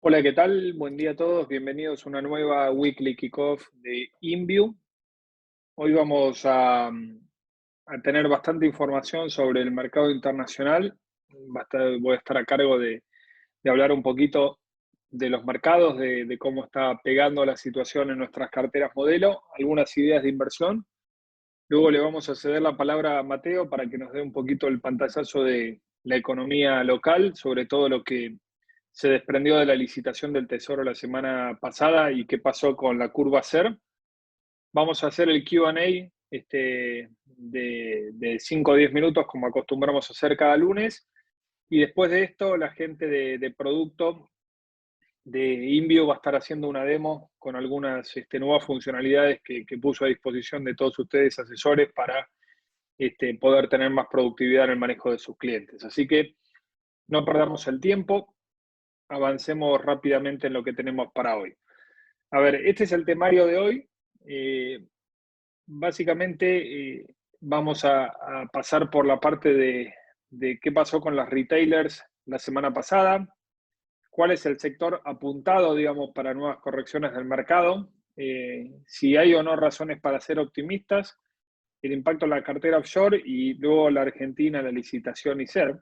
Hola, ¿qué tal? Buen día a todos. Bienvenidos a una nueva Weekly Kickoff de InView. Hoy vamos a tener bastante información sobre el mercado internacional. Voy a estar a cargo de hablar un poquito de los mercados, de cómo está pegando la situación en nuestras carteras modelo, algunas ideas de inversión. Luego le vamos a ceder la palabra a Mateo para que nos dé un poquito el pantallazo de la economía local, sobre todo lo que se desprendió de la licitación del Tesoro la semana pasada y qué pasó con la curva SER. Vamos a hacer el Q&A de 5 o 10 minutos, como acostumbramos a hacer cada lunes. Y después de esto, la gente de producto de InView va a estar haciendo una demo con algunas nuevas funcionalidades que puso a disposición de todos ustedes, asesores, para poder tener más productividad en el manejo de sus clientes. Así que no perdamos el tiempo, avancemos rápidamente en lo que tenemos para hoy. A ver, este es el temario de hoy. Básicamente vamos a pasar por la parte de qué pasó con las retailers la semana pasada, cuál es el sector apuntado, digamos, para nuevas correcciones del mercado, si hay o no razones para ser optimistas, el impacto en la cartera offshore y luego la Argentina, la licitación y SER.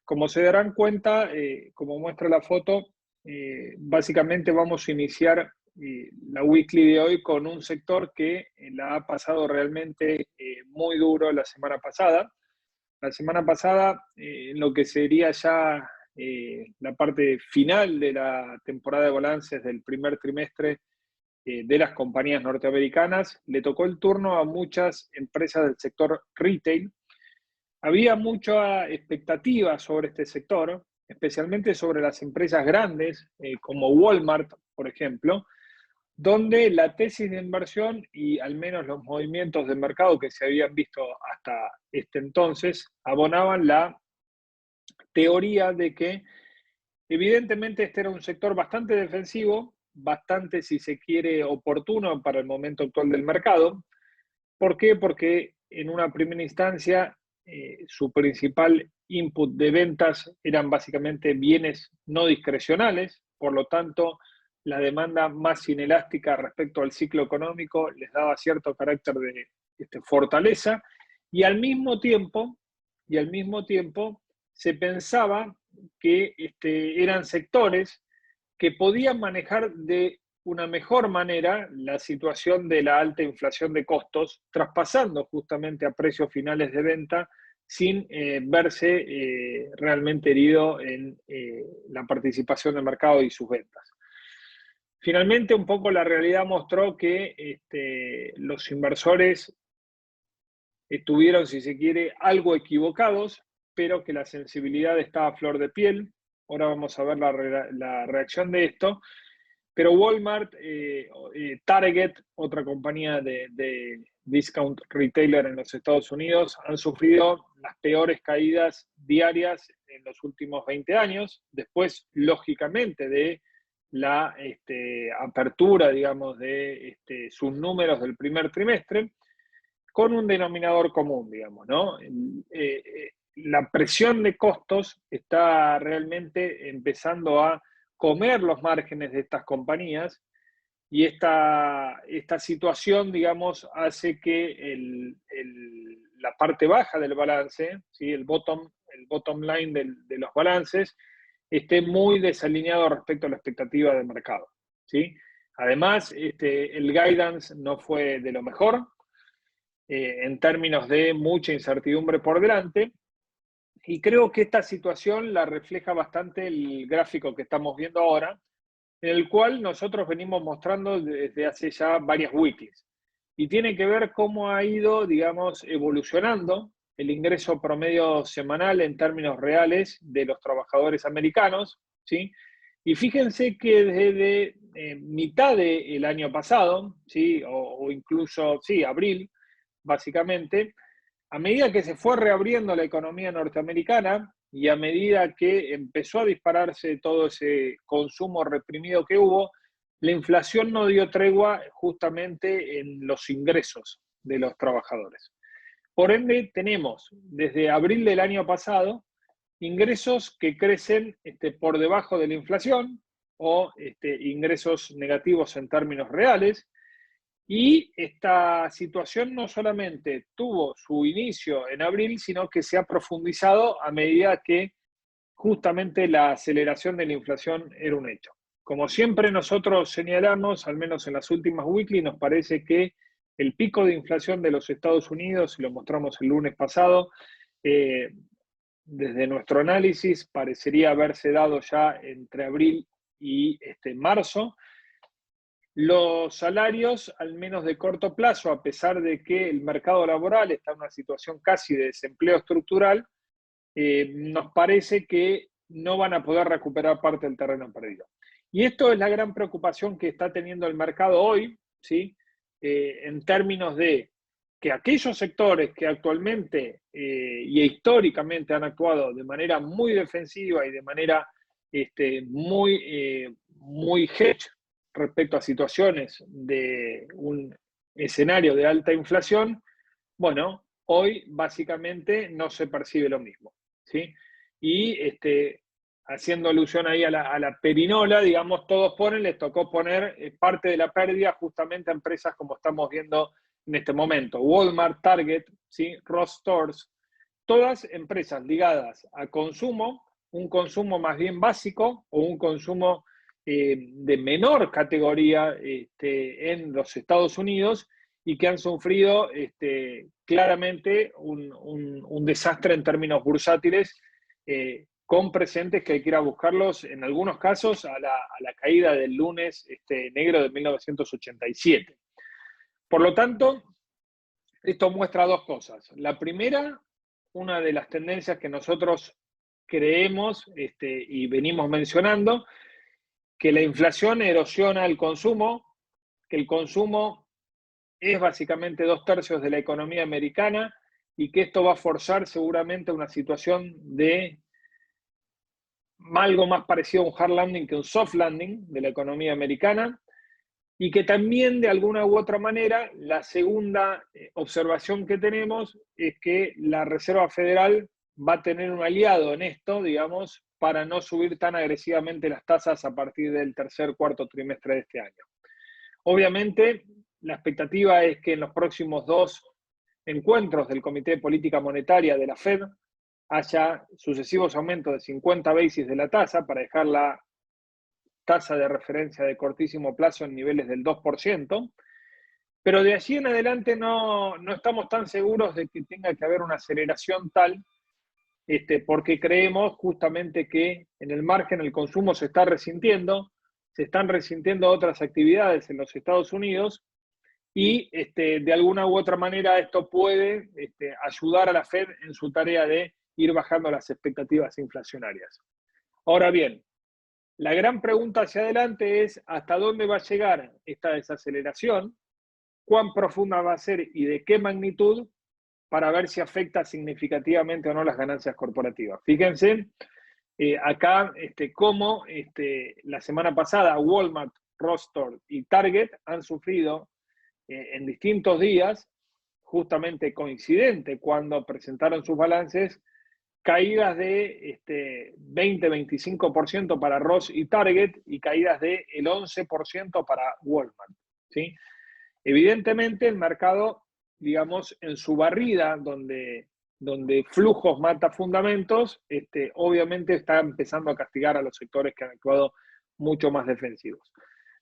Como se darán cuenta, como muestra la foto, básicamente vamos a iniciar la weekly de hoy con un sector que la ha pasado realmente muy duro la semana pasada. La semana pasada, en lo que sería ya la parte final de la temporada de balances del primer trimestre de las compañías norteamericanas, le tocó el turno a muchas empresas del sector retail. Había mucha expectativa sobre este sector, especialmente sobre las empresas grandes, como Walmart, por ejemplo, donde la tesis de inversión y al menos los movimientos de mercado que se habían visto hasta este entonces abonaban la teoría de que evidentemente este era un sector bastante defensivo, bastante, si se quiere, oportuno para el momento actual del mercado. ¿Por qué? Porque en una primera instancia su principal input de ventas eran básicamente bienes no discrecionales, por lo tanto la demanda más inelástica respecto al ciclo económico les daba cierto carácter de fortaleza y al mismo tiempo, se pensaba que eran sectores que podían manejar de una mejor manera la situación de la alta inflación de costos, traspasando justamente a precios finales de venta sin verse realmente herido en la participación del mercado y sus ventas. Finalmente, un poco la realidad mostró que los inversores estuvieron, si se quiere, algo equivocados, pero que la sensibilidad está a flor de piel. Ahora vamos a ver la reacción de esto. Pero Walmart, Target, otra compañía de discount retailer en los Estados Unidos, han sufrido las peores caídas diarias en los últimos 20 años. Después, lógicamente, de la apertura, digamos, de sus números del primer trimestre, con un denominador común, digamos, ¿no? La presión de costos está realmente empezando a comer los márgenes de estas compañías y esta situación, digamos, hace que la parte baja del balance, ¿sí? el bottom line de los balances, esté muy desalineado respecto a la expectativa de mercado, ¿sí? Además, el guidance no fue de lo mejor, en términos de mucha incertidumbre por delante. Y creo que esta situación la refleja bastante el gráfico que estamos viendo ahora, en el cual nosotros venimos mostrando desde hace ya varias wikis. Y tiene que ver cómo ha ido, digamos, evolucionando el ingreso promedio semanal en términos reales de los trabajadores americanos, ¿sí? Y fíjense que desde mitad del año pasado, ¿sí? O incluso, sí, abril, básicamente, a medida que se fue reabriendo la economía norteamericana y a medida que empezó a dispararse todo ese consumo reprimido que hubo, la inflación no dio tregua justamente en los ingresos de los trabajadores. Por ende, tenemos desde abril del año pasado ingresos que crecen por debajo de la inflación, o ingresos negativos en términos reales. Y esta situación no solamente tuvo su inicio en abril, sino que se ha profundizado a medida que justamente la aceleración de la inflación era un hecho. Como siempre nosotros señalamos, al menos en las últimas weekly, nos parece que el pico de inflación de los Estados Unidos, y lo mostramos el lunes pasado, desde nuestro análisis parecería haberse dado ya entre abril y marzo. Los salarios, al menos de corto plazo, a pesar de que el mercado laboral está en una situación casi de desempleo estructural, nos parece que no van a poder recuperar parte del terreno perdido. Y esto es la gran preocupación que está teniendo el mercado hoy, ¿sí? En términos de que aquellos sectores que actualmente y históricamente han actuado de manera muy defensiva y de manera muy hedge respecto a situaciones de un escenario de alta inflación, bueno, hoy básicamente no se percibe lo mismo, ¿sí? Y haciendo alusión ahí a la perinola, digamos, todos les tocó poner parte de la pérdida justamente a empresas como estamos viendo en este momento. Walmart, Target, ¿sí? Ross Stores, todas empresas ligadas a consumo, un consumo más bien básico o un consumo de menor categoría en los Estados Unidos y que han sufrido claramente un desastre en términos bursátiles, con presentes que hay que ir a buscarlos, en algunos casos, a la caída del lunes negro de 1987. Por lo tanto, esto muestra dos cosas. La primera, una de las tendencias que nosotros creemos y venimos mencionando, que la inflación erosiona el consumo, que el consumo es básicamente 2/3 de la economía americana y que esto va a forzar seguramente una situación de algo más parecido a un hard landing que un soft landing de la economía americana, y que también de alguna u otra manera la segunda observación que tenemos es que la Reserva Federal va a tener un aliado en esto, digamos, para no subir tan agresivamente las tasas a partir del cuarto trimestre de este año. Obviamente, la expectativa es que en los próximos 2 encuentros del Comité de Política Monetaria de la Fed haya sucesivos aumentos de 50 basis de la tasa para dejar la tasa de referencia de cortísimo plazo en niveles del 2%, pero de allí en adelante no estamos tan seguros de que tenga que haber una aceleración tal, porque creemos justamente que en el margen el consumo se está resintiendo, se están resintiendo otras actividades en los Estados Unidos y de alguna u otra manera esto puede ayudar a la Fed en su tarea de ir bajando las expectativas inflacionarias. Ahora bien, la gran pregunta hacia adelante es hasta dónde va a llegar esta desaceleración, cuán profunda va a ser y de qué magnitud, para ver si afecta significativamente o no las ganancias corporativas. Fíjense acá cómo la semana pasada Walmart, Ross Stores y Target han sufrido en distintos días, justamente coincidente cuando presentaron sus balances, caídas de 20-25% para Ross y Target y caídas del 11% para Walmart, ¿sí? Evidentemente el mercado, digamos, en su barrida, donde flujos mata fundamentos, obviamente está empezando a castigar a los sectores que han actuado mucho más defensivos.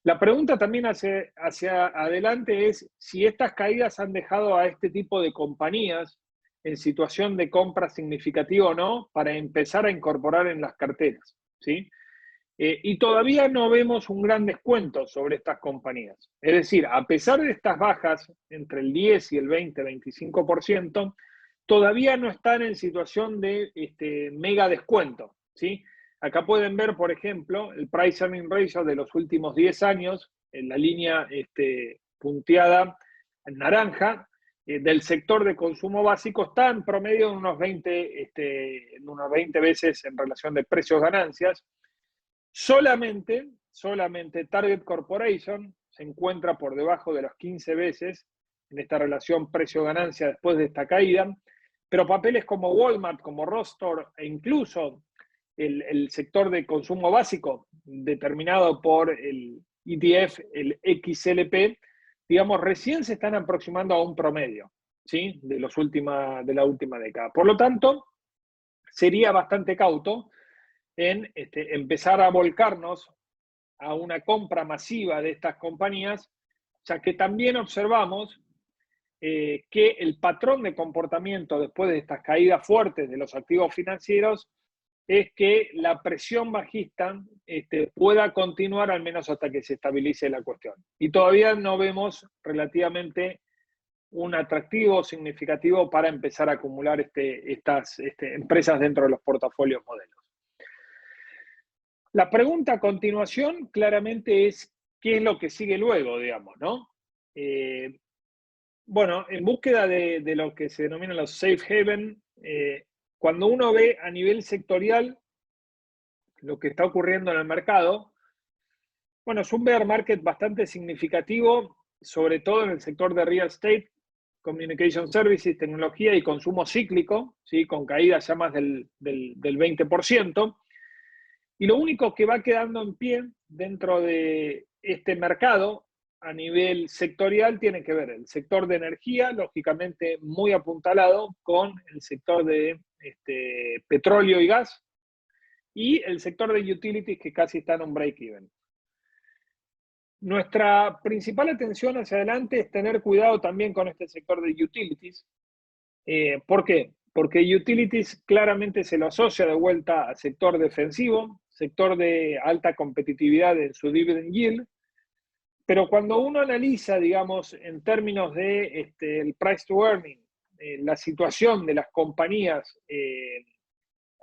La pregunta también hacia adelante es si estas caídas han dejado a este tipo de compañías en situación de compra significativa o no para empezar a incorporar en las carteras, ¿sí? Y todavía no vemos un gran descuento sobre estas compañías. Es decir, a pesar de estas bajas entre el 10 y el 20-25%, todavía no están en situación de mega descuento, ¿sí? Acá pueden ver, por ejemplo, el Price Earning Ratio de los últimos 10 años, en la línea punteada en naranja, del sector de consumo básico, está en promedio en unos 20 veces en relación de precios-ganancias. Solamente Target Corporation se encuentra por debajo de los 15 veces en esta relación precio-ganancia después de esta caída, pero papeles como Walmart, como Ross Stores e incluso el sector de consumo básico, determinado por el ETF, el XLP, digamos, recién se están aproximando a un promedio, ¿sí? De la última década. Por lo tanto, sería bastante cauto en empezar a volcarnos a una compra masiva de estas compañías, ya que también observamos que el patrón de comportamiento después de estas caídas fuertes de los activos financieros es que la presión bajista pueda continuar al menos hasta que se estabilice la cuestión. Y todavía no vemos relativamente un atractivo significativo para empezar a acumular estas empresas dentro de los portafolios modelos. La pregunta a continuación claramente es qué es lo que sigue luego, digamos, ¿no? Bueno, en búsqueda de lo que se denomina los safe haven, cuando uno ve a nivel sectorial lo que está ocurriendo en el mercado, bueno, es un bear market bastante significativo, sobre todo en el sector de real estate, communication services, tecnología y consumo cíclico, ¿sí? Con caídas ya más del 20%. Y lo único que va quedando en pie dentro de este mercado a nivel sectorial tiene que ver el sector de energía, lógicamente muy apuntalado con el sector de petróleo y gas, y el sector de utilities que casi está en un break-even. Nuestra principal atención hacia adelante es tener cuidado también con este sector de utilities. ¿Por qué? Porque utilities claramente se lo asocia de vuelta al sector defensivo, sector de alta competitividad en su dividend yield, pero cuando uno analiza, digamos, en términos de el price to earning, la situación de las compañías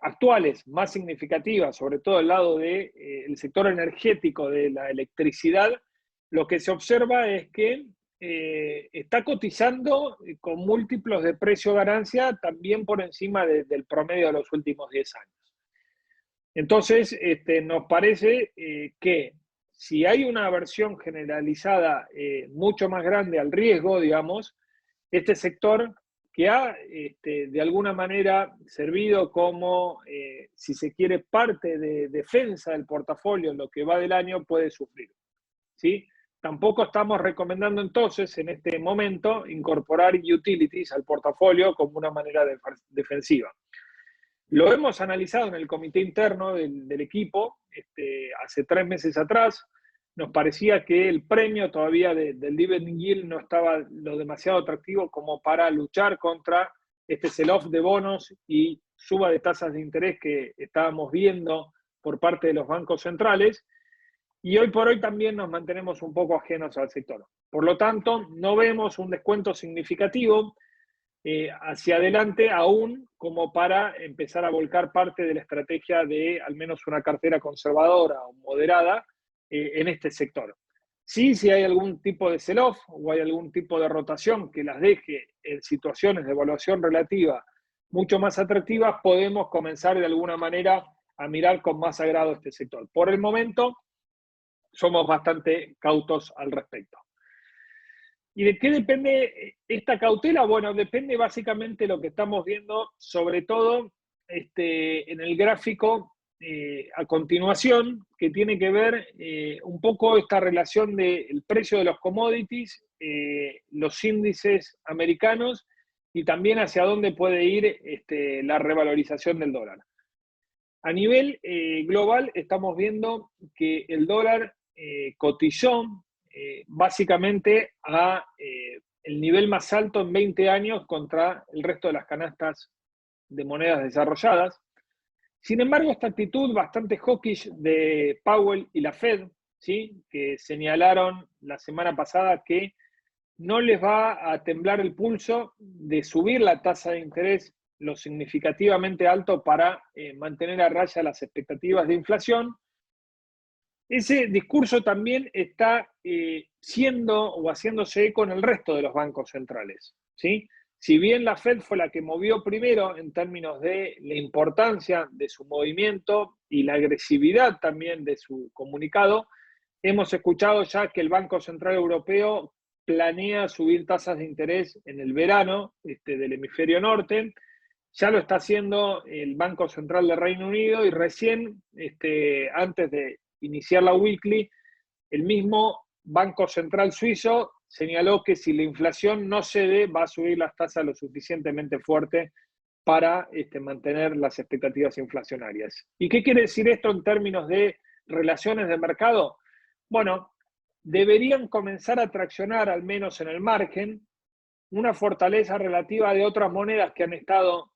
actuales más significativas, sobre todo el lado del sector energético de la electricidad, lo que se observa es que está cotizando con múltiplos de precio-ganancia también por encima del promedio de los últimos 10 años. Entonces, nos parece que si hay una aversión generalizada mucho más grande al riesgo, digamos, este sector que ha de alguna manera servido como, si se quiere, parte de defensa del portafolio en lo que va del año, puede sufrir, ¿sí? Tampoco estamos recomendando entonces en este momento incorporar utilities al portafolio como una manera defensiva. Lo hemos analizado en el comité interno del equipo hace 3 meses atrás. Nos parecía que el premio todavía del dividend yield no estaba lo demasiado atractivo como para luchar contra este sell-off de bonos y suba de tasas de interés que estábamos viendo por parte de los bancos centrales. Y hoy por hoy también nos mantenemos un poco ajenos al sector. Por lo tanto, no vemos un descuento significativo hacia adelante aún como para empezar a volcar parte de la estrategia de al menos una cartera conservadora o moderada en este sector. Sí, si hay algún tipo de sell-off o hay algún tipo de rotación que las deje en situaciones de evaluación relativa mucho más atractivas, podemos comenzar de alguna manera a mirar con más agrado este sector. Por el momento, somos bastante cautos al respecto. ¿Y de qué depende esta cautela? Bueno, depende básicamente de lo que estamos viendo, sobre todo en el gráfico a continuación, que tiene que ver un poco esta relación del precio de los commodities, los índices americanos y también hacia dónde puede ir la revalorización del dólar. A nivel global estamos viendo que el dólar cotizó básicamente a el nivel más alto en 20 años contra el resto de las canastas de monedas desarrolladas. Sin embargo, esta actitud bastante hawkish de Powell y la Fed, ¿sí? Que señalaron la semana pasada que no les va a temblar el pulso de subir la tasa de interés lo significativamente alto para mantener a raya las expectativas de inflación. Ese discurso también está siendo o haciéndose eco en el resto de los bancos centrales, ¿sí? Si bien la Fed fue la que movió primero en términos de la importancia de su movimiento y la agresividad también de su comunicado, hemos escuchado ya que el Banco Central Europeo planea subir tasas de interés en el verano del hemisferio norte. Ya lo está haciendo el Banco Central del Reino Unido y recién, antes de iniciar la weekly, el mismo Banco Central Suizo señaló que si la inflación no cede, va a subir las tasas lo suficientemente fuerte para mantener las expectativas inflacionarias. ¿Y qué quiere decir esto en términos de relaciones de mercado? Bueno, deberían comenzar a traccionar, al menos en el margen, una fortaleza relativa de otras monedas que han estado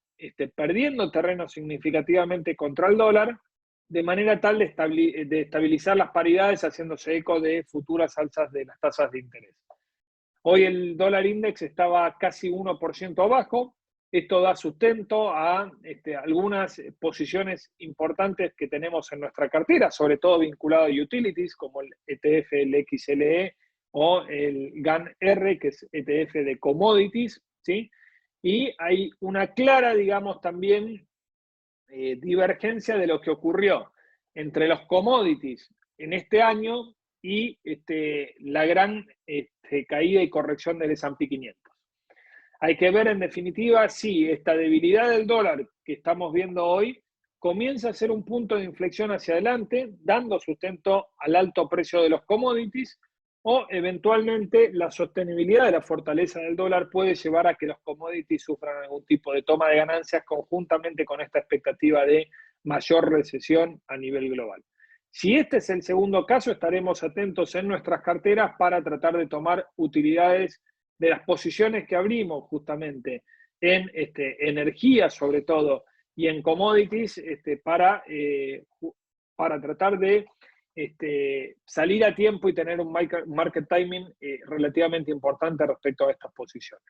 perdiendo terreno significativamente contra el dólar, de manera tal de estabilizar las paridades, haciéndose eco de futuras alzas de las tasas de interés. Hoy el dólar index estaba casi 1% abajo. Esto da sustento a algunas posiciones importantes que tenemos en nuestra cartera, sobre todo vinculado a utilities, como el ETF, el XLE o el GAN-R, que es ETF de commodities, ¿sí? Y hay una clara, digamos, también divergencia de lo que ocurrió entre los commodities en este año y la gran caída y corrección del S&P 500. Hay que ver en definitiva si esta debilidad del dólar que estamos viendo hoy comienza a ser un punto de inflexión hacia adelante, dando sustento al alto precio de los commodities, o eventualmente la sostenibilidad de la fortaleza del dólar puede llevar a que los commodities sufran algún tipo de toma de ganancias conjuntamente con esta expectativa de mayor recesión a nivel global. Si este es el segundo caso, estaremos atentos en nuestras carteras para tratar de tomar utilidades de las posiciones que abrimos justamente en energía sobre todo y en commodities para tratar de salir a tiempo y tener un market timing relativamente importante respecto a estas posiciones.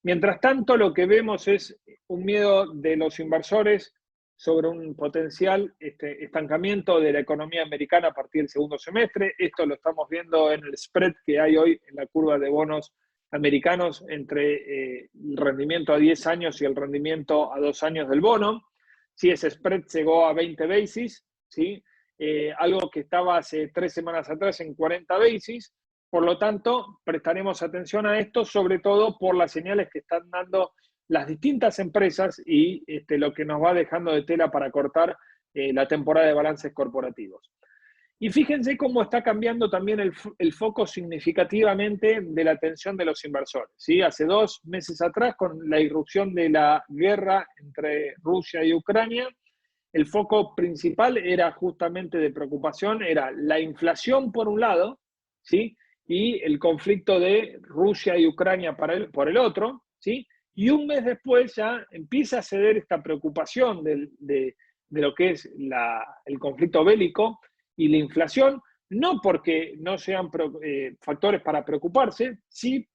Mientras tanto, lo que vemos es un miedo de los inversores sobre un potencial estancamiento de la economía americana a partir del segundo semestre. Esto lo estamos viendo en el spread que hay hoy en la curva de bonos americanos entre el rendimiento a 10 años y el rendimiento a 2 años del bono. Sí, ese spread llegó a 20 basis, ¿sí? Algo que estaba hace 3 semanas atrás en 40 basis. Por lo tanto, prestaremos atención a esto, sobre todo por las señales que están dando las distintas empresas y lo que nos va dejando de tela para cortar la temporada de balances corporativos. Y fíjense cómo está cambiando también el foco significativamente de la atención de los inversores, ¿sí? Hace 2 meses atrás, con la irrupción de la guerra entre Rusia y Ucrania, el foco principal era justamente de preocupación, era la inflación por un lado, ¿sí? Y el conflicto de Rusia y Ucrania por el otro, ¿sí? Y un mes después ya empieza a ceder esta preocupación de lo que es el conflicto bélico y la inflación, no porque no sean factores para preocuparse, sí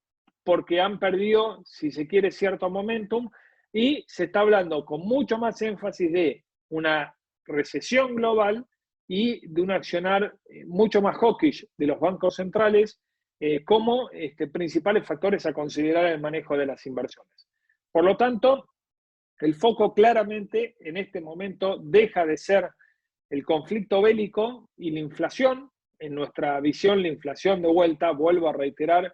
porque han perdido, si se quiere, cierto momentum, y se está hablando con mucho más énfasis de una recesión global y de un accionar mucho más hawkish de los bancos centrales como principales factores a considerar en el manejo de las inversiones. Por lo tanto, el foco claramente en este momento deja de ser el conflicto bélico y la inflación. En nuestra visión, la inflación de vuelta, vuelvo a reiterar,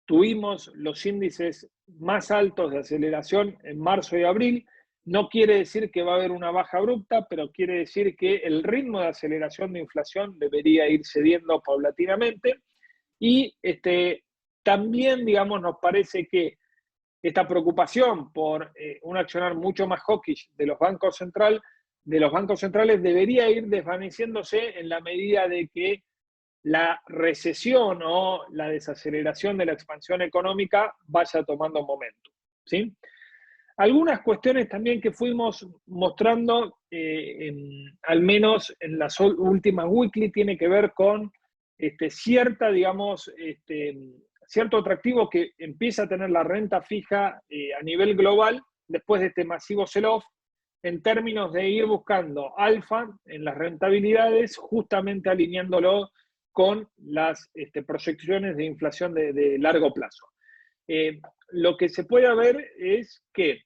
tuvimos los índices más altos de aceleración en marzo y abril. No quiere decir que va a haber una baja abrupta, pero quiere decir que el ritmo de aceleración de inflación debería ir cediendo paulatinamente. Y también, digamos, nos parece que esta preocupación por un accionar mucho más hawkish de los bancos centrales debería ir desvaneciéndose en la medida de que la recesión o la desaceleración de la expansión económica vaya tomando momento, ¿sí? Algunas cuestiones también que fuimos mostrando, al menos en las últimas weekly, tiene que ver con cierto atractivo que empieza a tener la renta fija a nivel global después de este masivo sell-off, en términos de ir buscando alfa en las rentabilidades, justamente alineándolo con las proyecciones de inflación de largo plazo. Lo que se puede ver es que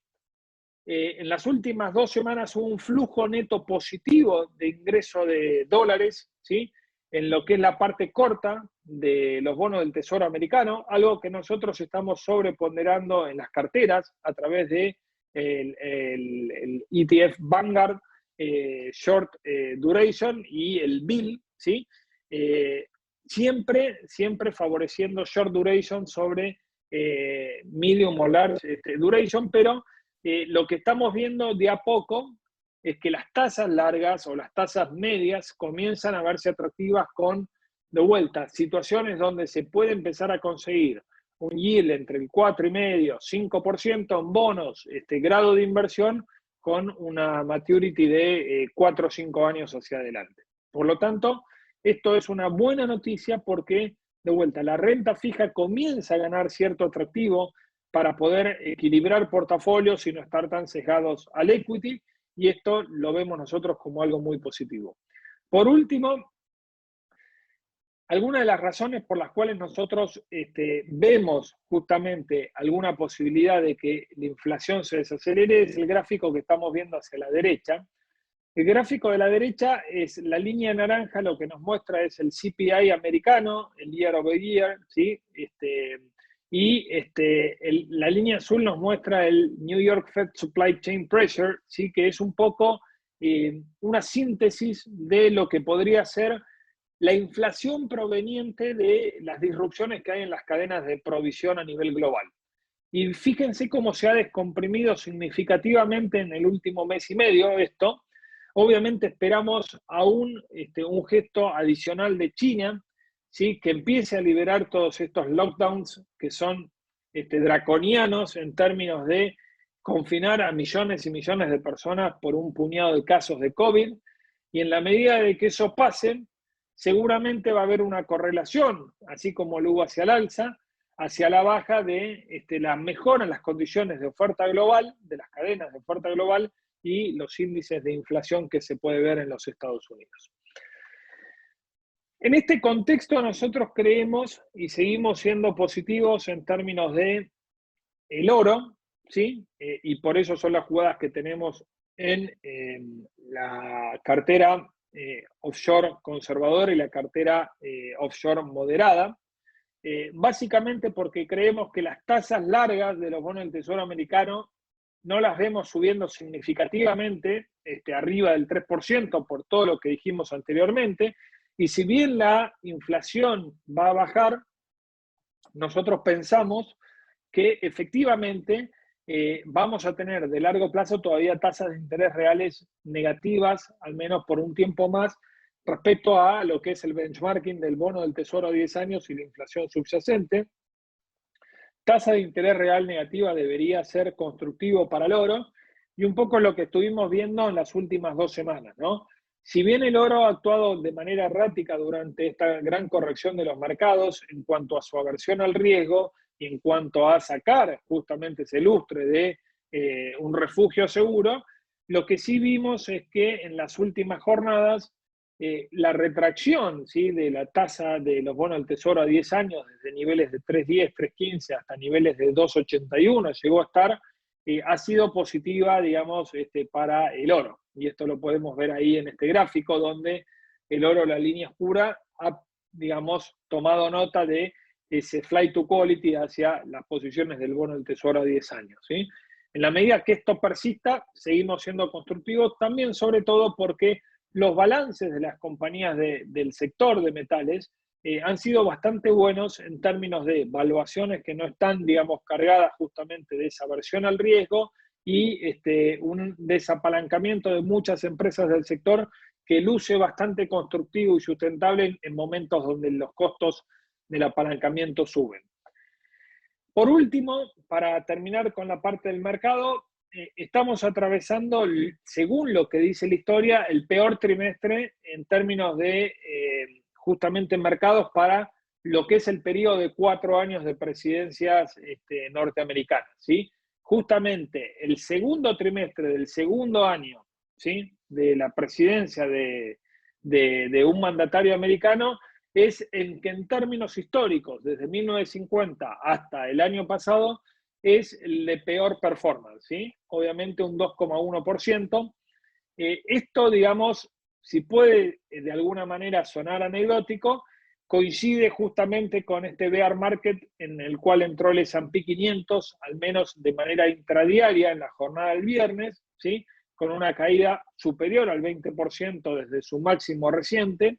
en las últimas 2 semanas hubo un flujo neto positivo de ingreso de dólares, ¿sí? En lo que es la parte corta de los bonos del Tesoro americano, algo que nosotros estamos sobreponderando en las carteras a través de el ETF Vanguard Short Duration y el BIL, ¿sí? Siempre favoreciendo short duration sobre medium o large duration, pero lo que estamos viendo de a poco es que las tasas largas o las tasas medias comienzan a verse atractivas con, de vuelta, situaciones donde se puede empezar a conseguir un yield entre el 4,5% y 5% en bonos, grado de inversión, con una maturity de 4 o 5 años hacia adelante. Por lo tanto, esto es una buena noticia porque, de vuelta, la renta fija comienza a ganar cierto atractivo para poder equilibrar portafolios y no estar tan sesgados al equity, y esto lo vemos nosotros como algo muy positivo. Por último, algunas de las razones por las cuales nosotros vemos justamente alguna posibilidad de que la inflación se desacelere es el gráfico que estamos viendo hacia la derecha. El gráfico de la derecha es la línea naranja, lo que nos muestra es el CPI americano, el year over year, ¿sí? La línea azul nos muestra el New York Fed Supply Chain Pressure, ¿sí? Que es un poco una síntesis de lo que podría ser la inflación proveniente de las disrupciones que hay en las cadenas de provisión a nivel global. Y fíjense cómo se ha descomprimido significativamente en el último mes y medio esto. Obviamente esperamos aún un gesto adicional de China, ¿sí? Que empiece a liberar todos estos lockdowns que son draconianos en términos de confinar a millones y millones de personas por un puñado de casos de COVID. Y en la medida de que eso pase, seguramente va a haber una correlación, así como lo hubo hacia el alza, hacia la baja de la mejora en las condiciones de oferta global, de las cadenas de oferta global y los índices de inflación que se puede ver en los Estados Unidos. En este contexto nosotros creemos y seguimos siendo positivos en términos de el oro, ¿sí? Y por eso son las jugadas que tenemos en la cartera offshore conservadora y la cartera offshore moderada. Básicamente porque creemos que las tasas largas de los bonos del Tesoro americano no las vemos subiendo significativamente arriba del 3% por todo lo que dijimos anteriormente, y si bien la inflación va a bajar, nosotros pensamos que efectivamente vamos a tener de largo plazo todavía tasas de interés reales negativas, al menos por un tiempo más, respecto a lo que es el benchmarking del bono del Tesoro a 10 años y la inflación subyacente. Tasa de interés real negativa debería ser constructivo para el oro, y un poco lo que estuvimos viendo en las últimas 2 semanas, ¿no? Si bien el oro ha actuado de manera errática durante esta gran corrección de los mercados en cuanto a su aversión al riesgo y en cuanto a sacar justamente ese lustre de un refugio seguro, lo que sí vimos es que en las últimas jornadas la retracción, ¿sí? De la tasa de los bonos del Tesoro a 10 años, desde niveles de 3,10, 3,15 hasta niveles de 2,81, llegó a estar, ha sido positiva, digamos, para el oro. Y esto lo podemos ver ahí en este gráfico, donde el oro, la línea oscura, ha, digamos, tomado nota de ese flight to quality hacia las posiciones del bono del Tesoro a 10 años, ¿sí? En la medida que esto persista, seguimos siendo constructivos, también sobre todo porque los balances de las compañías del sector de metales han sido bastante buenos en términos de valuaciones que no están, digamos, cargadas justamente de esa aversión al riesgo y un desapalancamiento de muchas empresas del sector que luce bastante constructivo y sustentable en momentos donde los costos del apalancamiento suben. Por último, para terminar con la parte del mercado, estamos atravesando, según lo que dice la historia, el peor trimestre en términos de justamente mercados para lo que es el periodo de 4 años de presidencias norteamericanas, ¿sí? Justamente el segundo trimestre del segundo año, ¿sí? De la presidencia de un mandatario americano es el que en términos históricos, desde 1950 hasta el año pasado, es el de peor performance, ¿sí? Obviamente un 2,1%. Esto, digamos, si puede de alguna manera sonar anecdótico, coincide justamente con este bear market en el cual entró el S&P 500, al menos de manera intradiaria en la jornada del viernes, ¿sí? Con una caída superior al 20% desde su máximo reciente.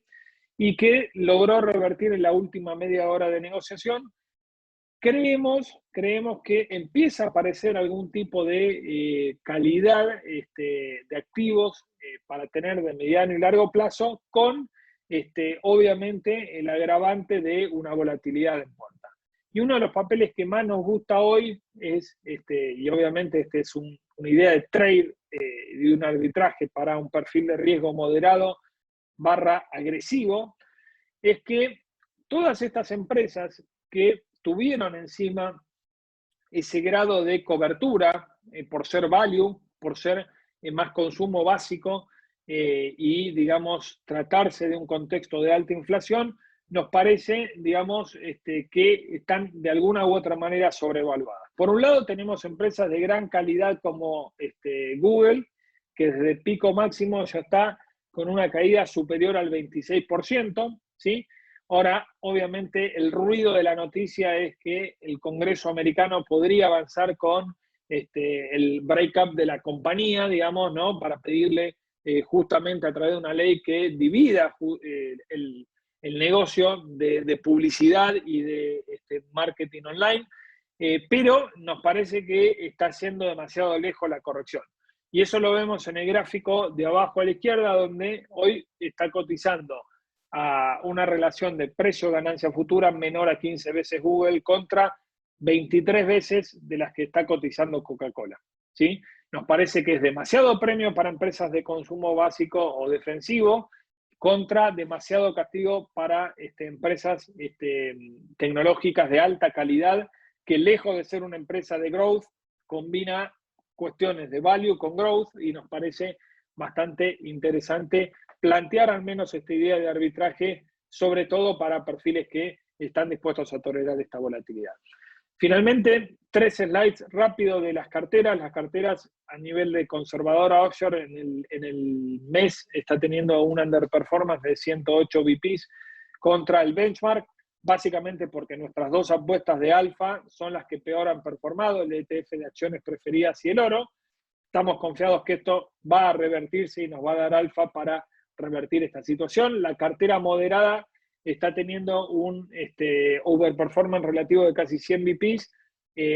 y que logró revertir en la última media hora de negociación. Creemos que empieza a aparecer algún tipo de calidad de activos para tener de mediano y largo plazo, con obviamente el agravante de una volatilidad en puerta. Y uno de los papeles que más nos gusta hoy es, y obviamente es una idea de trade, de un arbitraje para un perfil de riesgo moderado / agresivo, es que todas estas empresas que tuvieron encima ese grado de cobertura por ser value, por ser más consumo básico y, digamos, tratarse de un contexto de alta inflación, nos parece, digamos, que están de alguna u otra manera sobrevaluadas. Por un lado, tenemos empresas de gran calidad como Google, que desde el pico máximo ya está con una caída superior al 26%, ¿sí? Ahora, obviamente, el ruido de la noticia es que el Congreso americano podría avanzar con el breakup de la compañía, digamos, ¿no? Para pedirle justamente a través de una ley que divida el negocio de publicidad y de marketing online, pero nos parece que está yendo demasiado lejos la corrección. Y eso lo vemos en el gráfico de abajo a la izquierda, donde hoy está cotizando a una relación de precio-ganancia futura menor a 15 veces Google contra 23 veces de las que está cotizando Coca-Cola, ¿sí? Nos parece que es demasiado premio para empresas de consumo básico o defensivo contra demasiado castigo para empresas tecnológicas de alta calidad, que lejos de ser una empresa de growth, combina cuestiones de value con growth, y nos parece bastante interesante plantear al menos esta idea de arbitraje, sobre todo para perfiles que están dispuestos a tolerar esta volatilidad. Finalmente, 3 slides rápido de las carteras. Las carteras a nivel de conservadora offshore en el mes está teniendo un underperformance de 108 BPs contra el benchmark, básicamente porque nuestras dos apuestas de alfa son las que peor han performado, el ETF de acciones preferidas y el oro. Estamos confiados que esto va a revertirse y nos va a dar alfa para revertir esta situación. La cartera moderada está teniendo un overperformance relativo de casi 100 BPs,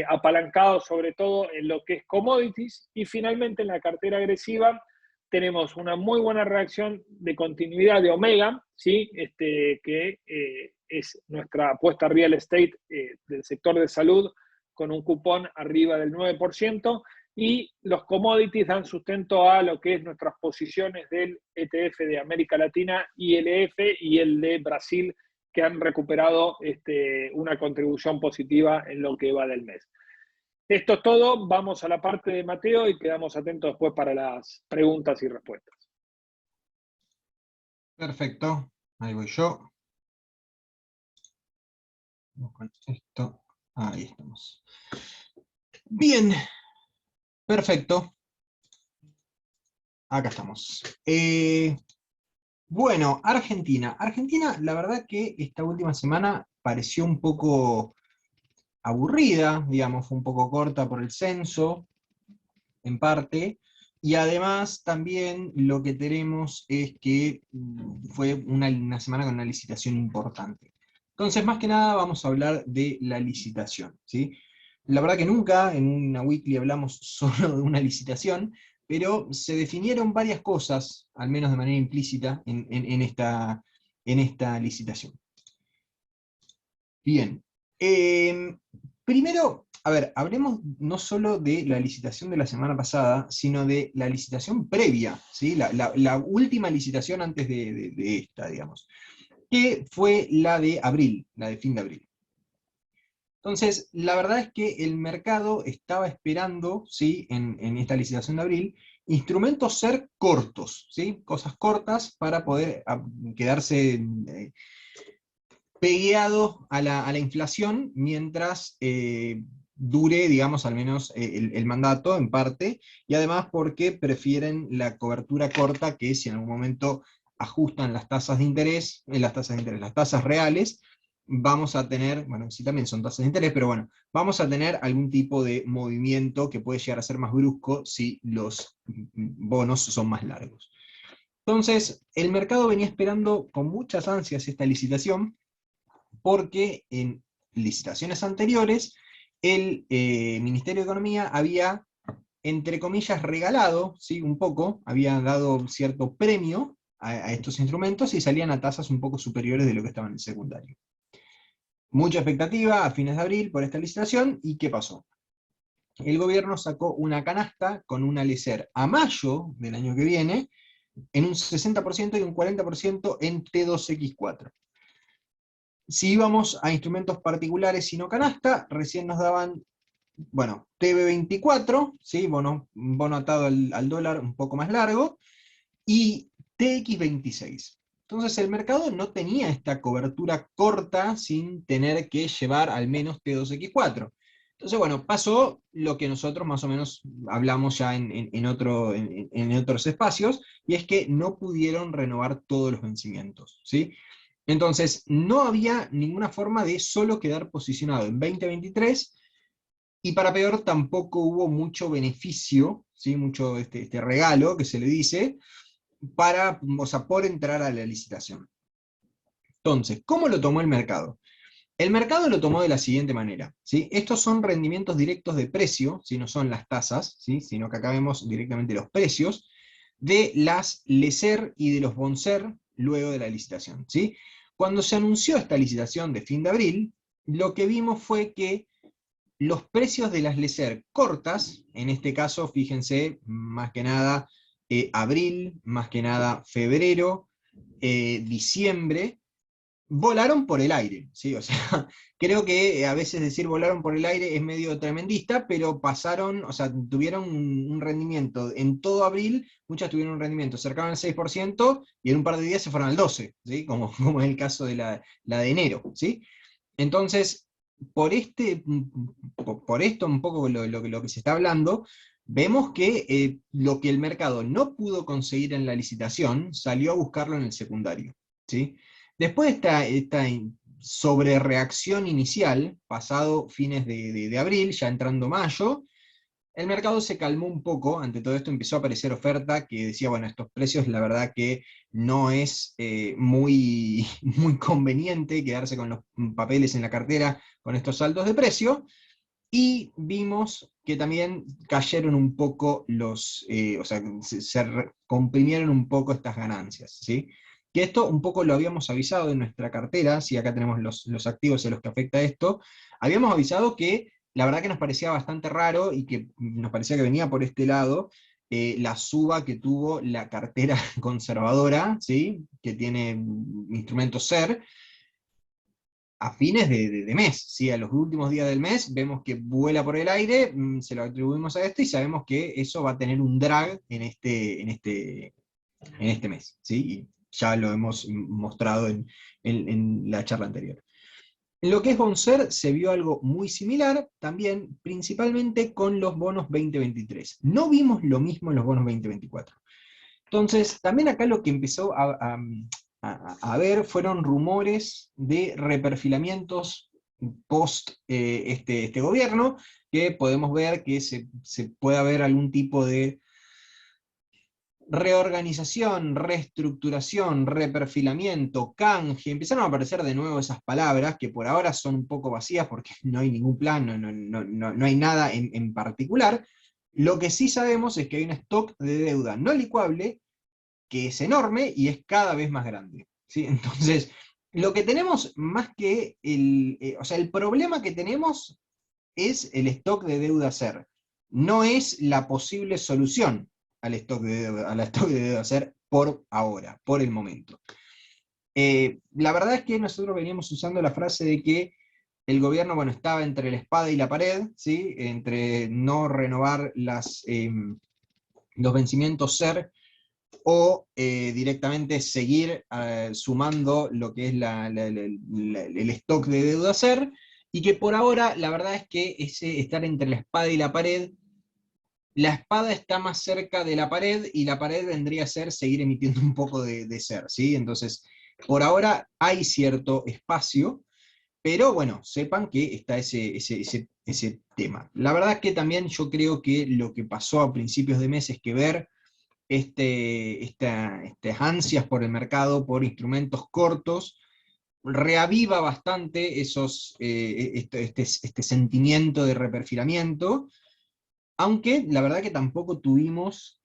apalancado sobre todo en lo que es commodities. Y finalmente en la cartera agresiva tenemos una muy buena reacción de continuidad de Omega, ¿sí? Que es nuestra apuesta real estate del sector de salud, con un cupón arriba del 9%, y los commodities dan sustento a lo que es nuestras posiciones del ETF de América Latina, ILF, y el de Brasil, que han recuperado una contribución positiva en lo que va del mes. Esto es todo, vamos a la parte de Mateo y quedamos atentos después para las preguntas y respuestas. Perfecto, ahí voy yo. Vamos con esto, ahí estamos. Bien, perfecto. Acá estamos. Bueno, Argentina. Argentina, la verdad que esta última semana pareció un poco aburrida, digamos, fue un poco corta por el censo, en parte, y además también lo que tenemos es que fue una semana con una licitación importante. Entonces, más que nada, vamos a hablar de la licitación, ¿sí? La verdad que nunca en una weekly hablamos solo de una licitación, pero se definieron varias cosas, al menos de manera implícita, en esta licitación. Bien. Primero, a ver, hablemos no solo de la licitación de la semana pasada, sino de la licitación previa, ¿sí? La última licitación antes de esta, digamos, que fue la de abril, la de fin de abril. Entonces, la verdad es que el mercado estaba esperando, ¿sí? en esta licitación de abril, instrumentos ser cortos, ¿sí? Cosas cortas para poder quedarse pegueado a la inflación mientras dure, digamos, al menos el mandato en parte, y además porque prefieren la cobertura corta, que si en algún momento ajustan las tasas de interés, las tasas reales, vamos a tener, bueno, sí también son tasas de interés, pero bueno, vamos a tener algún tipo de movimiento que puede llegar a ser más brusco si los bonos son más largos. Entonces, el mercado venía esperando con muchas ansias esta licitación, porque en licitaciones anteriores el Ministerio de Economía había, entre comillas, regalado, ¿sí? Un poco, había dado cierto premio a estos instrumentos y salían a tasas un poco superiores de lo que estaba en el secundario. Mucha expectativa a fines de abril por esta licitación, ¿y qué pasó? El gobierno sacó una canasta con un Alecer a mayo del año que viene, en un 60% y un 40% en T2X4. Si íbamos a instrumentos particulares y no canasta, recién nos daban, bueno, TB24, ¿sí? Bono atado al dólar un poco más largo, y TX26. Entonces el mercado no tenía esta cobertura corta sin tener que llevar al menos T2X4. Entonces, bueno, pasó lo que nosotros más o menos hablamos ya en otros espacios, y es que no pudieron renovar todos los vencimientos, ¿sí? Entonces, no había ninguna forma de solo quedar posicionado en 2023, y para peor tampoco hubo mucho beneficio, ¿sí? Mucho este regalo que se le dice, para, o sea, por entrar a la licitación. Entonces, ¿cómo lo tomó el mercado? El mercado lo tomó de la siguiente manera, ¿sí? Estos son rendimientos directos de precio, ¿sí? No son las tasas, ¿sí? Sino que acá vemos directamente los precios de las LECER y de los BONCER luego de la licitación, ¿sí? Cuando se anunció esta licitación de fin de abril, lo que vimos fue que los precios de las LECER cortas, en este caso, fíjense, más que nada abril, más que nada febrero, diciembre, volaron por el aire, ¿sí? O sea, creo que a veces decir volaron por el aire es medio tremendista, pero pasaron, o sea, tuvieron un rendimiento, en todo abril, muchas tuvieron un rendimiento cercano al 6%, y en un par de días se fueron al 12%, ¿sí? Como es el caso de la de enero, ¿sí? Entonces, por esto un poco lo que se está hablando, vemos que lo que el mercado no pudo conseguir en la licitación, salió a buscarlo en el secundario, ¿sí? Después de esta sobrereacción inicial, pasado fines de abril, ya entrando mayo, el mercado se calmó un poco. Ante todo esto empezó a aparecer oferta que decía, bueno, estos precios la verdad que no es muy, muy conveniente quedarse con los papeles en la cartera con estos saltos de precio, y vimos que también cayeron un poco o sea, comprimieron un poco estas ganancias, ¿sí? Que esto un poco lo habíamos avisado en nuestra cartera, si acá tenemos los activos en los que afecta esto, habíamos avisado que la verdad que nos parecía bastante raro, y que nos parecía que venía por este lado, la suba que tuvo la cartera conservadora, ¿sí? Que tiene instrumentos SER, a fines de mes, ¿sí? A los últimos días del mes vemos que vuela por el aire, se lo atribuimos a esto, y sabemos que eso va a tener un drag en este mes, ¿sí? Y ya lo hemos mostrado en la charla anterior. En lo que es Bonser se vio algo muy similar, también principalmente con los bonos 2023. No vimos lo mismo en los bonos 2024. Entonces, también acá lo que empezó a ver fueron rumores de reperfilamientos post este gobierno, que podemos ver que se puede haber algún tipo de reorganización, reestructuración, reperfilamiento, canje. Empezaron a aparecer de nuevo esas palabras que por ahora son un poco vacías porque no hay ningún plan, no hay nada en particular. Lo que sí sabemos es que hay un stock de deuda no licuable que es enorme y es cada vez más grande, ¿sí? Entonces, lo que tenemos más que o sea, el problema que tenemos es el stock de deuda SER, no es la posible solución al stock de deuda SER por ahora, por el momento. La verdad es que nosotros veníamos usando la frase de que el gobierno, bueno, estaba entre la espada y la pared, ¿sí? Entre no renovar los vencimientos SER, o directamente seguir sumando lo que es el stock de deuda SER, y que por ahora la verdad es que ese estar entre la espada y la espada está más cerca de la pared, y la pared vendría a ser seguir emitiendo un poco de SER, ¿sí? Entonces, por ahora hay cierto espacio, pero bueno, sepan que está ese tema. La verdad es que también yo creo que lo que pasó a principios de mes es que ver estas ansias por el mercado, por instrumentos cortos, reaviva bastante este sentimiento de reperfilamiento, aunque la verdad que tampoco tuvimos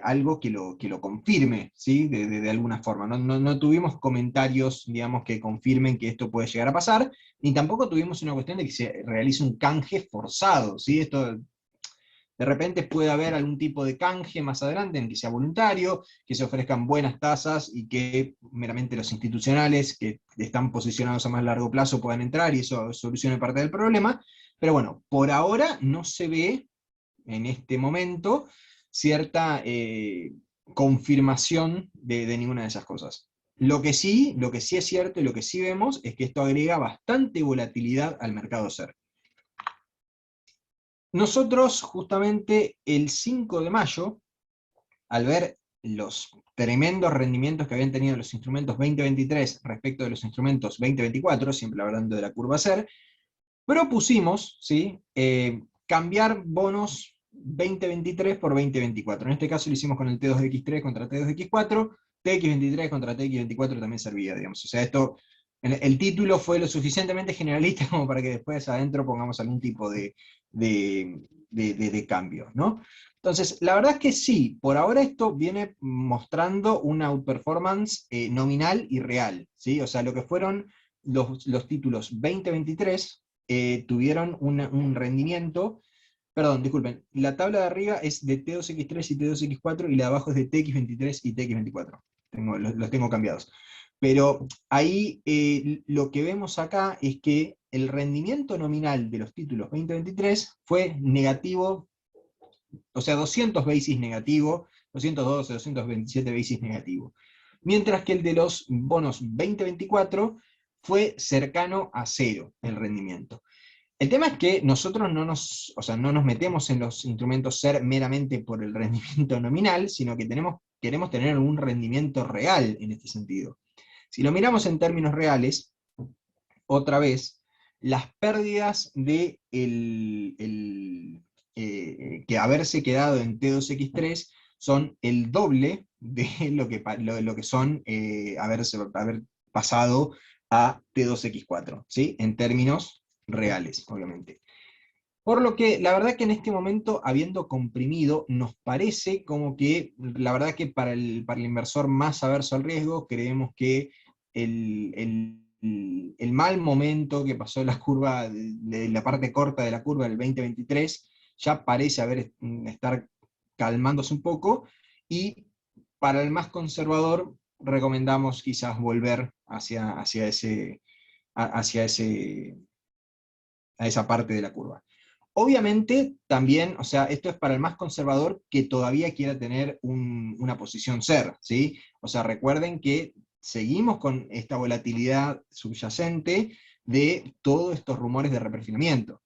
algo que lo confirme, ¿sí? De alguna forma. No tuvimos comentarios, digamos, que confirmen que esto puede llegar a pasar, ni tampoco tuvimos una cuestión de que se realice un canje forzado, ¿sí? Esto, de repente puede haber algún tipo de canje más adelante en que sea voluntario, que se ofrezcan buenas tasas y que meramente los institucionales que están posicionados a más largo plazo puedan entrar y eso solucione parte del problema. Pero bueno, por ahora no se ve en este momento cierta confirmación de ninguna de esas cosas. Lo que sí es cierto y lo que sí vemos es que esto agrega bastante volatilidad al mercado SER. Nosotros, justamente el 5 de mayo, al ver los tremendos rendimientos que habían tenido los instrumentos 2023 respecto de los instrumentos 2024, siempre hablando de la curva SER, propusimos, ¿sí? Cambiar bonos 2023 por 2024. En este caso lo hicimos con el T2X3 contra T2X4, TX23 contra TX24 también servía, digamos. O sea, esto, el título fue lo suficientemente generalista como para que después adentro pongamos algún tipo de cambio, ¿no? Entonces, la verdad es que sí, por ahora esto viene mostrando una outperformance nominal y real, ¿sí? O sea, lo que fueron los títulos 2023 tuvieron un rendimiento, perdón, disculpen, la tabla de arriba es de T2X3 y T2X4 y la de abajo es de TX23 y TX24, los tengo cambiados. Pero ahí lo que vemos acá es que el rendimiento nominal de los títulos 2023 fue negativo, o sea, 200 basis negativo, 212, 227 basis negativo. Mientras que el de los bonos 2024 fue cercano a cero el rendimiento. El tema es que nosotros o sea, no nos metemos en los instrumentos SER meramente por el rendimiento nominal, sino que queremos tener un rendimiento real en este sentido. Si lo miramos en términos reales, otra vez, las pérdidas de que haberse quedado en T2X3 son el doble de lo que son haber pasado a T2X4, ¿sí? En términos reales, obviamente. Por lo que, la verdad que en este momento, habiendo comprimido, nos parece como que, la verdad que para el inversor más averso al riesgo, creemos que el mal momento que pasó la curva, de la parte corta de la curva del 2023, ya parece estar calmándose un poco, y para el más conservador recomendamos quizás volver hacia esa parte de la curva. Obviamente, también, o sea, esto es para el más conservador que todavía quiera tener una posición SER, ¿sí? O sea, recuerden que seguimos con esta volatilidad subyacente de todos estos rumores de reperfilamiento,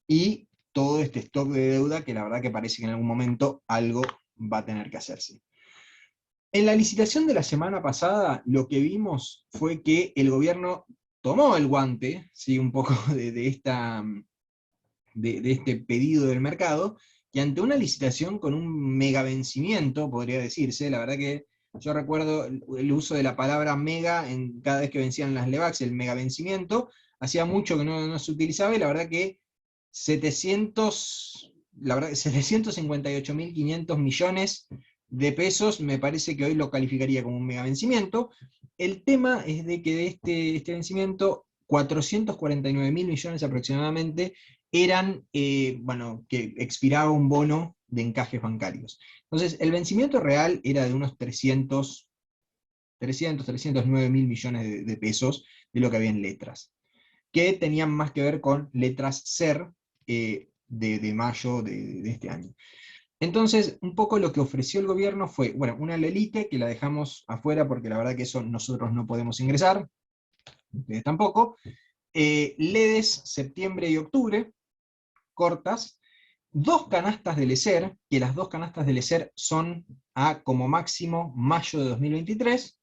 y todo este stock de deuda que la verdad que parece que en algún momento algo va a tener que hacerse. En la licitación de la semana pasada, lo que vimos fue que el gobierno tomó el guante, ¿sí? Un poco de este pedido del mercado, que ante una licitación con un mega vencimiento, podría decirse, la verdad que yo recuerdo el uso de la palabra mega en cada vez que vencían las LEVAX, el mega vencimiento, hacía mucho que no se utilizaba, y la verdad que 758.500 millones de pesos, me parece que hoy lo calificaría como un mega vencimiento. El tema es de que de este vencimiento, 449.000 millones aproximadamente eran, bueno, que expiraba un bono de encajes bancarios. Entonces, el vencimiento real era de unos 309.000 millones de pesos de lo que había en letras, que tenían más que ver con letras SER de mayo de este año. Entonces, un poco lo que ofreció el gobierno fue, bueno, una LELIQUE, que la dejamos afuera porque la verdad que eso nosotros no podemos ingresar, ustedes tampoco, LEDES septiembre y octubre, cortas, 2 canastas del ESER, que las 2 canastas del ESER son a como máximo mayo de 2023,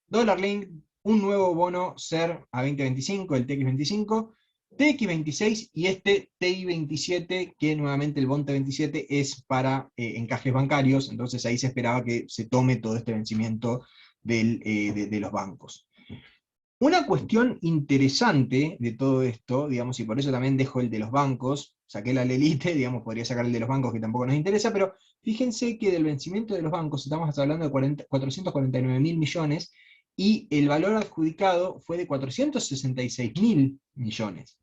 Dollar Link, un nuevo bono SER a 2025, el TX25, TX26 y este TI27, que nuevamente el bond T27 es para encajes bancarios, entonces ahí se esperaba que se tome todo este vencimiento de los bancos. Una cuestión interesante de todo esto, digamos, y por eso también dejo el de los bancos, saqué la Lelite, digamos, podría sacar el de los bancos que tampoco nos interesa, pero fíjense que del vencimiento de los bancos estamos hablando de 449.000 millones, y el valor adjudicado fue de 466.000 millones.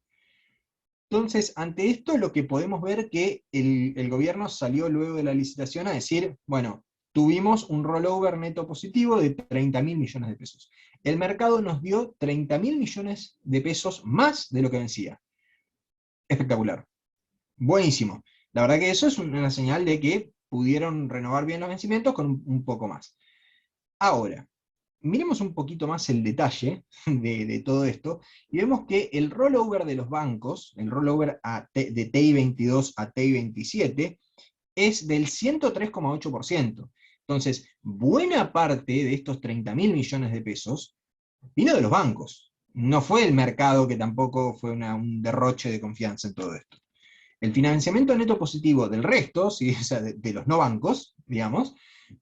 Entonces, ante esto lo que podemos ver que el gobierno salió luego de la licitación a decir, bueno, tuvimos un rollover neto positivo de 30.000 millones de pesos. El mercado nos dio 30.000 millones de pesos más de lo que vencía. Espectacular. Buenísimo. La verdad que eso es una señal de que pudieron renovar bien los vencimientos con un poco más. Ahora, miremos un poquito más el detalle de todo esto, y vemos que el rollover de los bancos, el rollover de TI22 a TI27, es del 103,8%. Entonces, buena parte de estos 30.000 millones de pesos vino de los bancos. No fue el mercado, que tampoco fue un derroche de confianza en todo esto. El financiamiento neto positivo del resto, ¿sí? O sea, de los no bancos, digamos,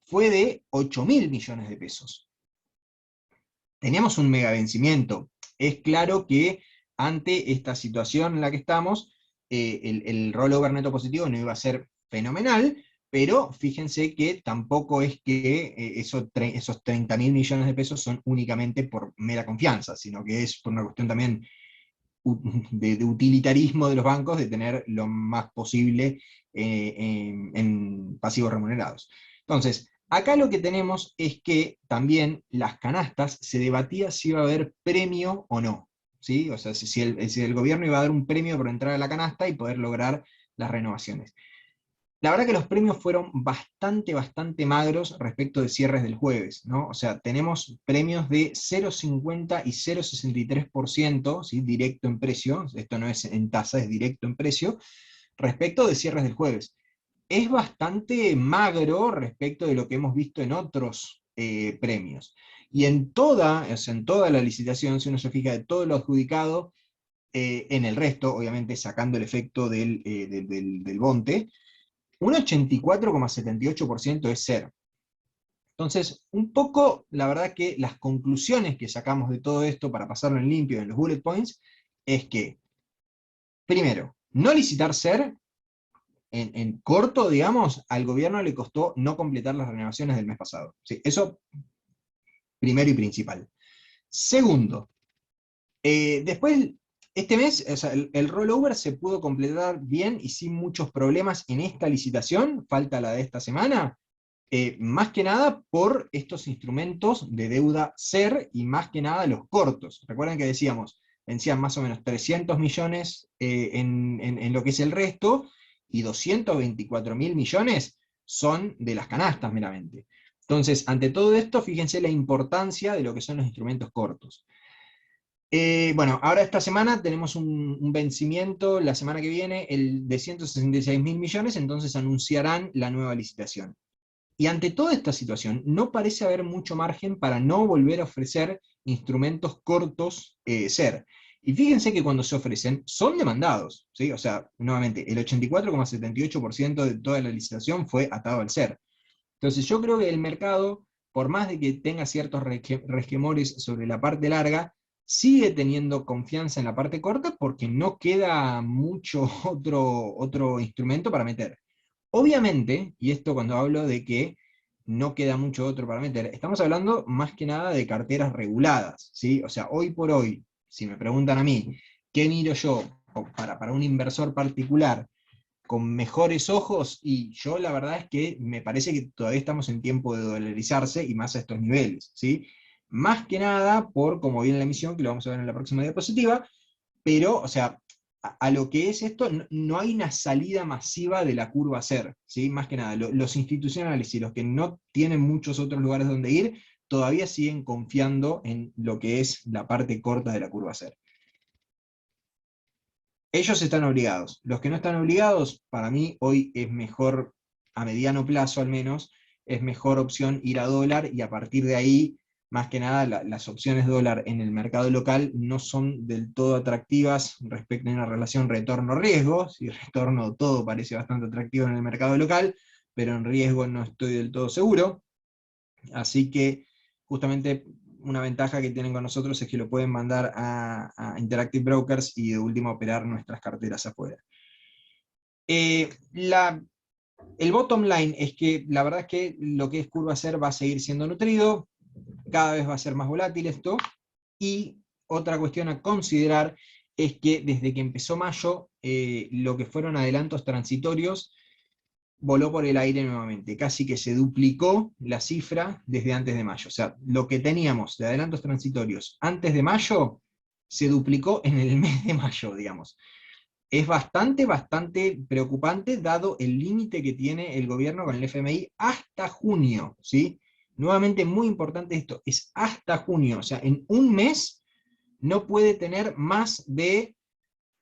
fue de 8.000 millones de pesos. Teníamos un mega vencimiento. Es claro que ante esta situación en la que estamos, el rollover neto positivo no iba a ser fenomenal, pero fíjense que tampoco es que esos 30.000 millones de pesos son únicamente por mera confianza, sino que es por una cuestión también de utilitarismo de los bancos, de tener lo más posible en pasivos remunerados. Entonces, acá lo que tenemos es que también las canastas se debatía si iba a haber premio o no, ¿sí? O sea, si el gobierno iba a dar un premio por entrar a la canasta y poder lograr las renovaciones. La verdad que los premios fueron bastante magros respecto de cierres del jueves, ¿no? O sea, tenemos premios de 0,50 y 0,63%, ¿sí? Directo en precio, esto no es en tasa, es directo en precio, respecto de cierres del jueves. Es bastante magro respecto de lo que hemos visto en otros premios. Y en toda la licitación, si uno se fija de todo lo adjudicado, en el resto, obviamente sacando el efecto del Bonte, un 84,78% es cero. Entonces, un poco, la verdad que las conclusiones que sacamos de todo esto, para pasarlo en limpio en los bullet points, es que, primero, no licitar ser, en corto, digamos, al gobierno le costó no completar las renovaciones del mes pasado. ¿Sí? Eso, primero y principal. Segundo, después, este mes, o sea, el rollover se pudo completar bien y sin muchos problemas en esta licitación, falta la de esta semana, más que nada por estos instrumentos de deuda SER y más que nada los cortos. Recuerden que decíamos, vencían más o menos 300 millones en lo que es el resto, y 224.000 millones son de las canastas meramente. Entonces, ante todo esto, fíjense la importancia de lo que son los instrumentos cortos. Bueno, ahora esta semana tenemos un vencimiento, la semana que viene, el de 166.000 millones, entonces anunciarán la nueva licitación. Y ante toda esta situación, no parece haber mucho margen para no volver a ofrecer instrumentos cortos SER. Y fíjense que cuando se ofrecen, son demandados, ¿sí? O sea, nuevamente, el 84,78% de toda la licitación fue atado al SER. Entonces yo creo que el mercado, por más de que tenga ciertos resquemores sobre la parte larga, sigue teniendo confianza en la parte corta porque no queda mucho otro instrumento para meter. Obviamente, y esto cuando hablo de que no queda mucho otro para meter, estamos hablando más que nada de carteras reguladas, ¿sí? O sea, hoy por hoy, si me preguntan a mí, ¿qué miro yo para un inversor particular con mejores ojos? Y yo la verdad es que me parece que todavía estamos en tiempo de dolarizarse y más a estos niveles, ¿sí? Más que nada por, como viene la emisión, que lo vamos a ver en la próxima diapositiva, pero, o sea, a lo que es esto, no hay una salida masiva de la curva SER, ¿sí? Más que nada, los institucionales y los que no tienen muchos otros lugares donde ir, todavía siguen confiando en lo que es la parte corta de la curva SER. Ellos están obligados. Los que no están obligados, para mí, hoy es mejor, a mediano plazo al menos, es mejor opción ir a dólar y a partir de ahí más que nada las opciones dólar en el mercado local no son del todo atractivas respecto a una relación retorno-riesgo. Si retorno todo parece bastante atractivo en el mercado local, pero en riesgo no estoy del todo seguro. Así que justamente una ventaja que tienen con nosotros es que lo pueden mandar a Interactive Brokers y de último operar nuestras carteras afuera. Eh, la, el bottom line es que la verdad es que lo que es Curva Ser va a seguir siendo nutrido, cada vez va a ser más volátil esto, y otra cuestión a considerar es que desde que empezó mayo, lo que fueron adelantos transitorios voló por el aire nuevamente, casi que se duplicó la cifra desde antes de mayo. O sea, lo que teníamos de adelantos transitorios antes de mayo, se duplicó en el mes de mayo, digamos. Es bastante preocupante dado el límite que tiene el gobierno con el FMI hasta junio, ¿sí? Nuevamente muy importante esto, es hasta junio, o sea, en un mes no puede tener más de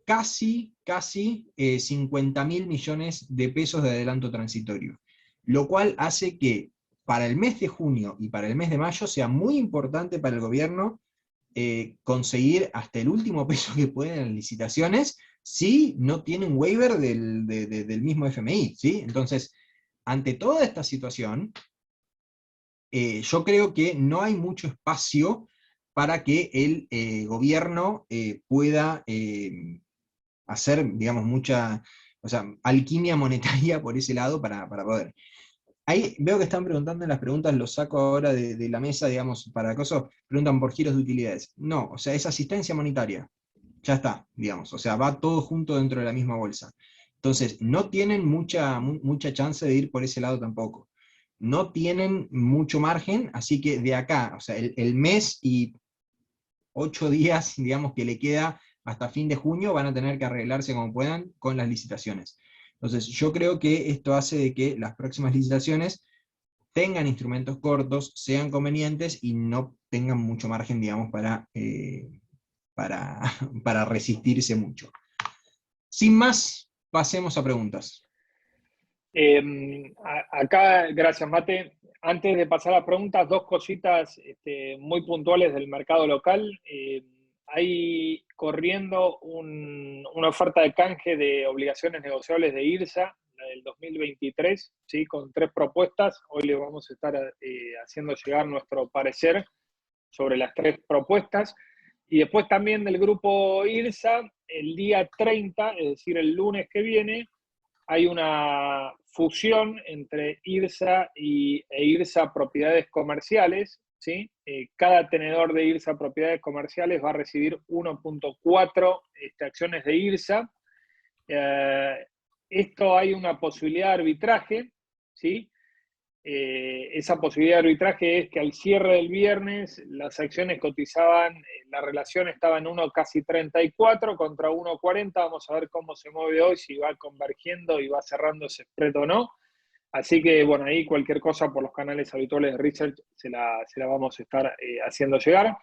casi 50.000 millones de pesos de adelanto transitorio, lo cual hace que para el mes de junio y para el mes de mayo sea muy importante para el gobierno conseguir hasta el último peso que pueden en las licitaciones, si no tiene un waiver del mismo FMI, ¿sí? Entonces, ante toda esta situación, yo creo que no hay mucho espacio para que el gobierno pueda hacer, digamos, mucha, o sea, alquimia monetaria por ese lado para poder. Ahí veo que están preguntando en las preguntas, los saco ahora de la mesa, digamos, para cosas, preguntan por giros de utilidades. No, o sea, es asistencia monetaria. Ya está, digamos, o sea, va todo junto dentro de la misma bolsa. Entonces, no tienen mucha chance de ir por ese lado tampoco. No tienen mucho margen, así que de acá, o sea, el mes y 8 días, digamos, que le queda hasta fin de junio, van a tener que arreglarse como puedan con las licitaciones. Entonces, yo creo que esto hace de que las próximas licitaciones tengan instrumentos cortos, sean convenientes y no tengan mucho margen, digamos, para, para resistirse mucho. Sin más, pasemos a preguntas. Acá, gracias Mate. Antes de pasar a las preguntas, dos cositas muy puntuales del mercado local. Hay corriendo una oferta de canje de obligaciones negociables de IRSA, la del 2023, ¿sí? Con 3 propuestas. Hoy le vamos a estar haciendo llegar nuestro parecer sobre las 3 propuestas. Y después también del grupo IRSA, el día 30, es decir, el lunes que viene, hay una fusión entre IRSA e IRSA Propiedades Comerciales, ¿sí? Cada tenedor de IRSA Propiedades Comerciales va a recibir 1.4 acciones de IRSA. Esto hay una posibilidad de arbitraje, ¿sí? Esa posibilidad de arbitraje es que al cierre del viernes las acciones cotizaban, la relación estaba en 1 casi 34 contra 1,40. Vamos a ver cómo se mueve hoy, si va convergiendo y va cerrando ese spread o no. Así que, bueno, ahí cualquier cosa por los canales habituales de research se la vamos a estar haciendo llegar.